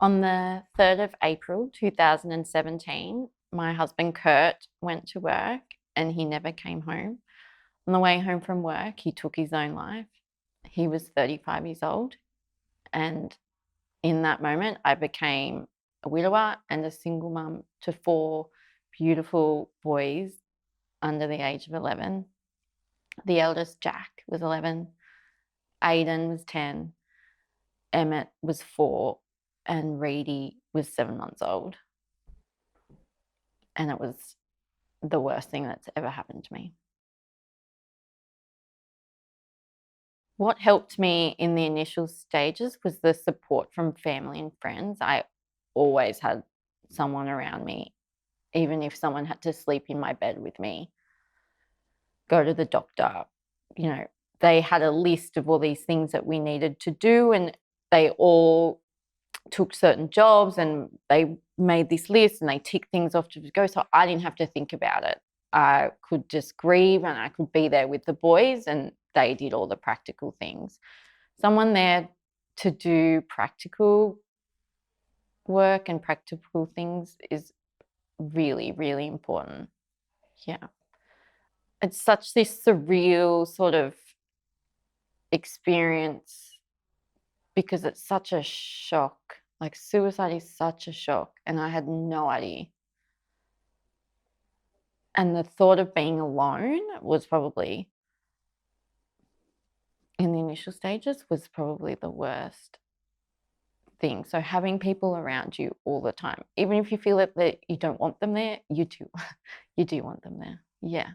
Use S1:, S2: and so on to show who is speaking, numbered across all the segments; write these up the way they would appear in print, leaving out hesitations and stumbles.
S1: On the 3rd of April 2017, my husband Kurt went to work and he never came home. On the way home from work, he took his own life. He was 35 years old. And in that moment, I became a widower and a single mum to 4 beautiful boys under the age of 11. The eldest, Jack, was 11. Aiden was 10. Emmett was 4. And Reedy was 7 months old. And it was the worst thing that's ever happened to me. What helped me in the initial stages was the support from family and friends. I always had someone around me, even if someone had to sleep in my bed with me, go to the doctor. You know, they had a list of all these things that we needed to do, and they all took certain jobs and they made this list and they ticked things off to go. So I didn't have to think about it. I could just grieve and I could be there with the boys, and they did all the practical things. Someone there to do practical work and practical things is really, really important. Yeah. It's such this surreal sort of experience because it's such a shock. Like, suicide is such a shock, and I had no idea. And the thought of being alone was probably, in the initial stages, was probably the worst thing. So having people around you all the time, even if you feel that you don't want them there, you do. You do want them there. Yeah.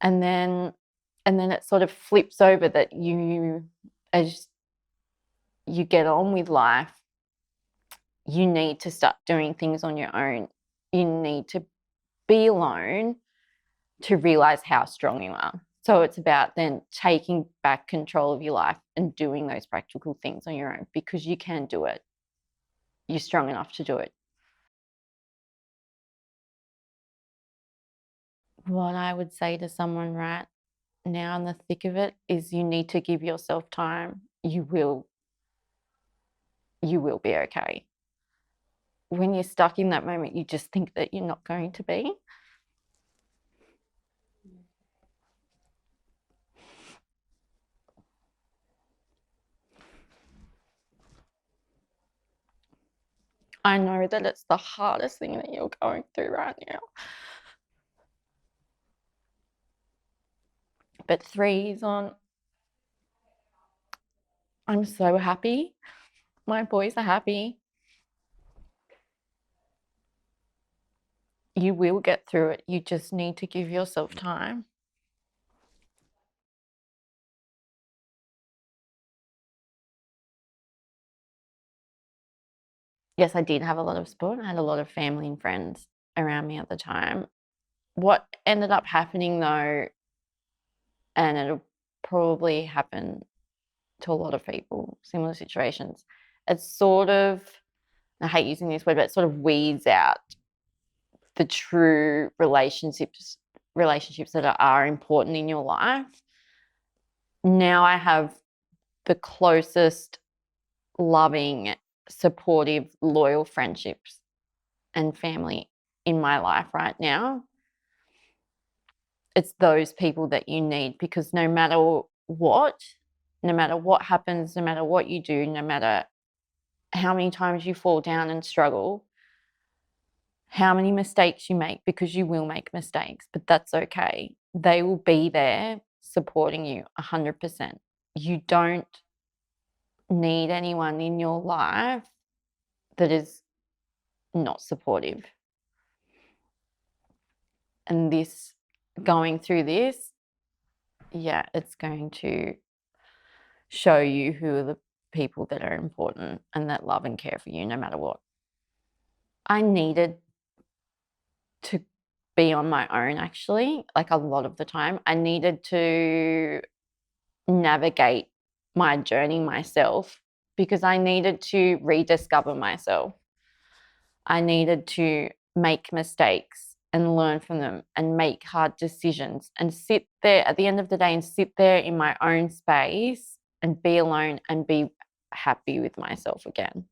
S1: And then it sort of flips over that you, as you get on with life, you need to start doing things on your own. You need to be alone to realize how strong you are. So it's about then taking back control of your life and doing those practical things on your own, because you can do it. You're strong enough to do it. What I would say to someone right now in the thick of it is you need to give yourself time. You will be okay. When you're stuck in that moment, you just think that you're not going to be. I know that it's the hardest thing that you're going through right now. But 3 years on, I'm so happy. My boys are happy. You will get through it. You just need to give yourself time. Yes, I did have a lot of support. I had a lot of family and friends around me at the time. What ended up happening though, and it'll probably happen to a lot of people, similar situations, it's sort of, I hate using this word, but it sort of weeds out the true relationships that are important in your life. Now I have the closest, loving, supportive, loyal friendships and family in my life right now. It's those people that you need, because no matter what happens, no matter what you do, no matter how many times you fall down and struggle, how many mistakes you make, because you will make mistakes, but that's okay. They will be there supporting you 100%. You don't need anyone in your life that is not supportive. And going through this, yeah, it's going to show you who are the people that are important and that love and care for you no matter what. I needed to be on my own, actually, like a lot of the time. I needed to navigate my journey myself, because I needed to rediscover myself. I needed to make mistakes and learn from them and make hard decisions and sit there at the end of the day and sit there in my own space and be alone and be happy with myself again.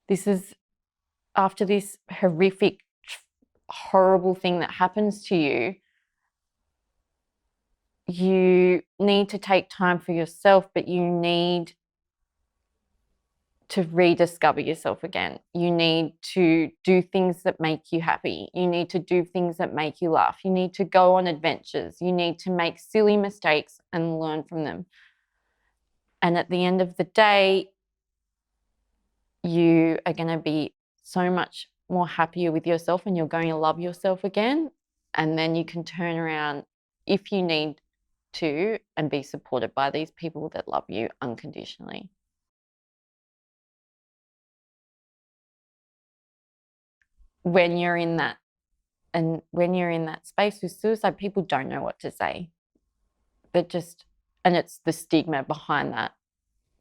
S1: This is after this horrific, horrible thing that happens to you. You need to take time for yourself, but you need to rediscover yourself again. You need to do things that make you happy. You need to do things that make you laugh. You need to go on adventures. You need to make silly mistakes and learn from them. And at the end of the day, you are going to be so much more happier with yourself, and you're going to love yourself again. And then you can turn around if you need to and be supported by these people that love you unconditionally. When you're in that space with suicide, people don't know what to say. And it's the stigma behind that.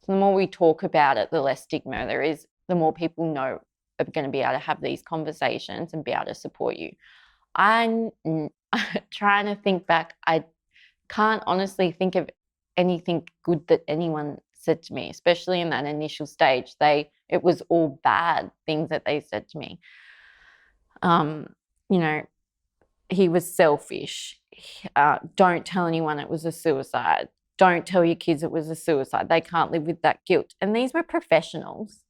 S1: So the more we talk about it, the less stigma there is, the more people know are going to be able to have these conversations and be able to support you. I'm trying to think back. I can't honestly think of anything good that anyone said to me, especially in that initial stage. It was all bad things that they said to me. You know, he was selfish. Don't tell anyone it was a suicide. Don't tell your kids it was a suicide. They can't live with that guilt. And these were professionals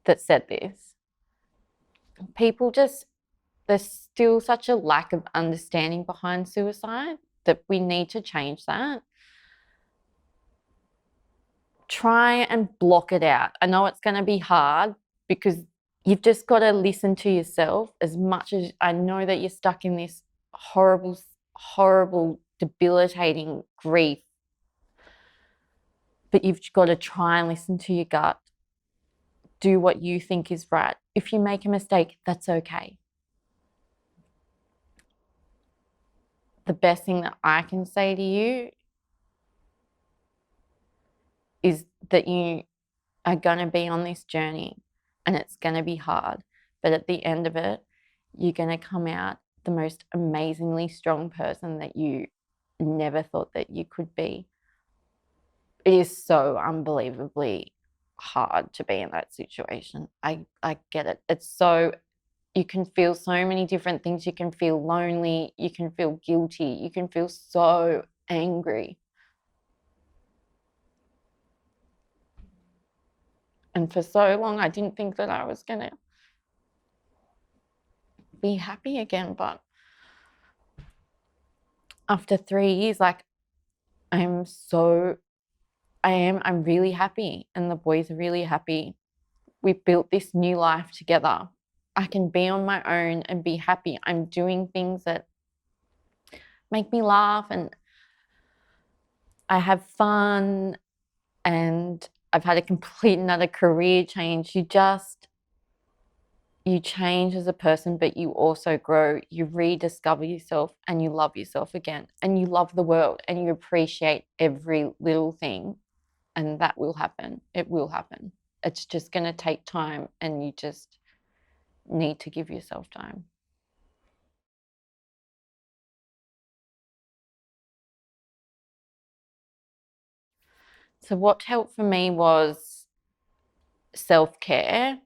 S1: that said this. There's still such a lack of understanding behind suicide that we need to change that. Try and block it out. I know it's going to be hard because you've just got to listen to yourself. As much as I know that you're stuck in this horrible, horrible, debilitating grief, but you've got to try and listen to your gut. Do what you think is right. If you make a mistake, that's okay. The best thing that I can say to you is that you are going to be on this journey and it's going to be hard. But at the end of it, you're going to come out the most amazingly strong person that you never thought that you could be. It is so unbelievably hard to be in that situation. I get it. You can feel so many different things. You can feel lonely. You can feel guilty. You can feel so angry. And for so long, I didn't think that I was going to be happy again. But after 3 years, I'm really happy, and the boys are really happy. We've built this new life together. I can be on my own and be happy. I'm doing things that make me laugh and I have fun, and I've had a complete another career change. You change as a person, but you also grow. You rediscover yourself and you love yourself again, and you love the world and you appreciate every little thing, and that will happen. It will happen. It's just going to take time, and you just need to give yourself time. So what helped for me was self-care.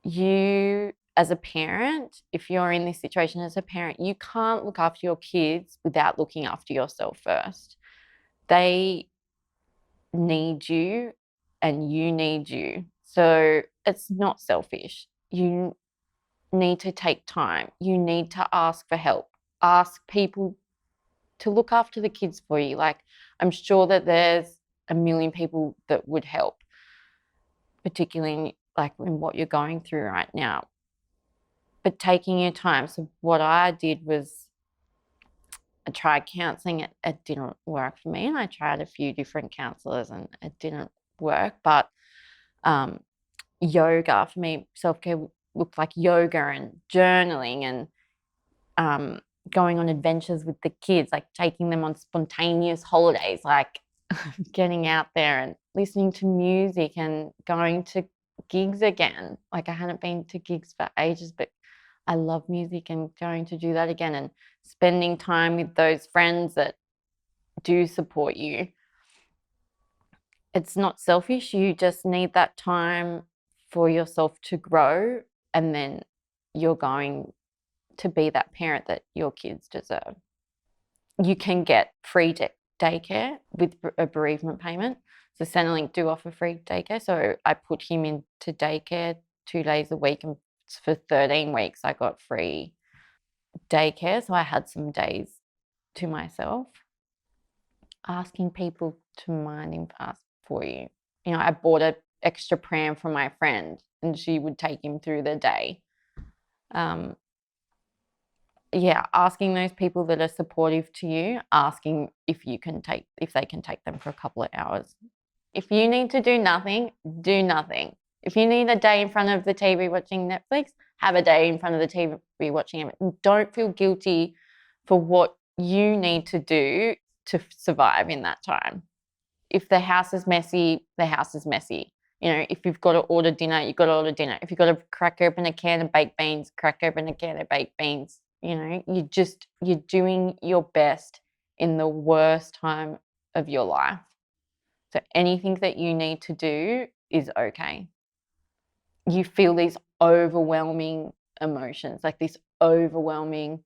S1: You, as a parent, if you're in this situation as a parent, you can't look after your kids without looking after yourself first. They need you and you need you. So it's not selfish. You need to take time. You need to ask for help. Ask people to look after the kids for you. I'm sure that there's a million people that would help, particularly in what you're going through right now. But taking your time. So what I did was I tried counselling. It didn't work for me, and I tried a few different counsellors and it didn't work. But yoga for me, self-care looked like yoga and journaling and going on adventures with the kids, taking them on spontaneous holidays, getting out there and listening to music and going to gigs again. I hadn't been to gigs for ages, but I love music, and going to do that again and spending time with those friends that do support you. it's not selfish. You just need that time for yourself to grow, and then you're going to be that parent that your kids deserve. You can get free daycare with a bereavement payment. So Centrelink do offer free daycare. So I put him into daycare 2 days a week, and for 13 weeks I got free daycare. So I had some days to myself. Asking people to mind him fast for you. You know, I bought an extra pram for my friend and she would take him through the day. Asking those people that are supportive to you, asking if they can take them for a couple of hours. If you need to do nothing, do nothing. If you need a day in front of the TV watching Netflix, have a day in front of the TV watching it. Don't feel guilty for what you need to do to survive in that time. If the house is messy, the house is messy. You know, if you've got to order dinner, you've got to order dinner. If you've got to crack open a can of baked beans, crack open a can of baked beans. You know, you're doing your best in the worst time of your life. So anything that you need to do is okay. You feel these overwhelming emotions, like this overwhelming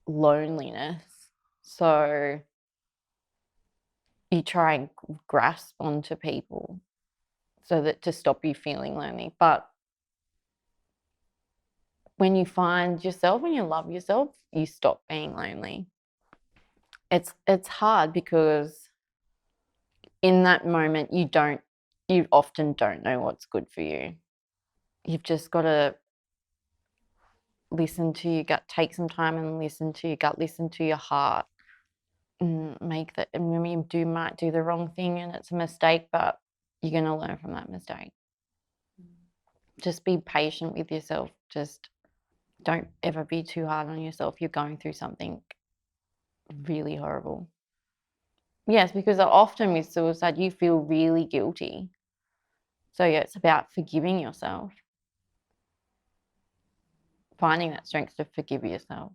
S1: loneliness. So you try and grasp onto people so that to stop you feeling lonely. But when you find yourself and you love yourself, you stop being lonely. It's hard because in that moment you often don't know what's good for you. You've just got to listen to your gut, take some time and listen to your gut, listen to your heart. And you might do the wrong thing and it's a mistake, but you're going to learn from that mistake. Just be patient with yourself. Just don't ever be too hard on yourself. You're going through something really horrible. Yes, because often with suicide, you feel really guilty. So yeah, it's about forgiving yourself. Finding that strength to forgive yourself.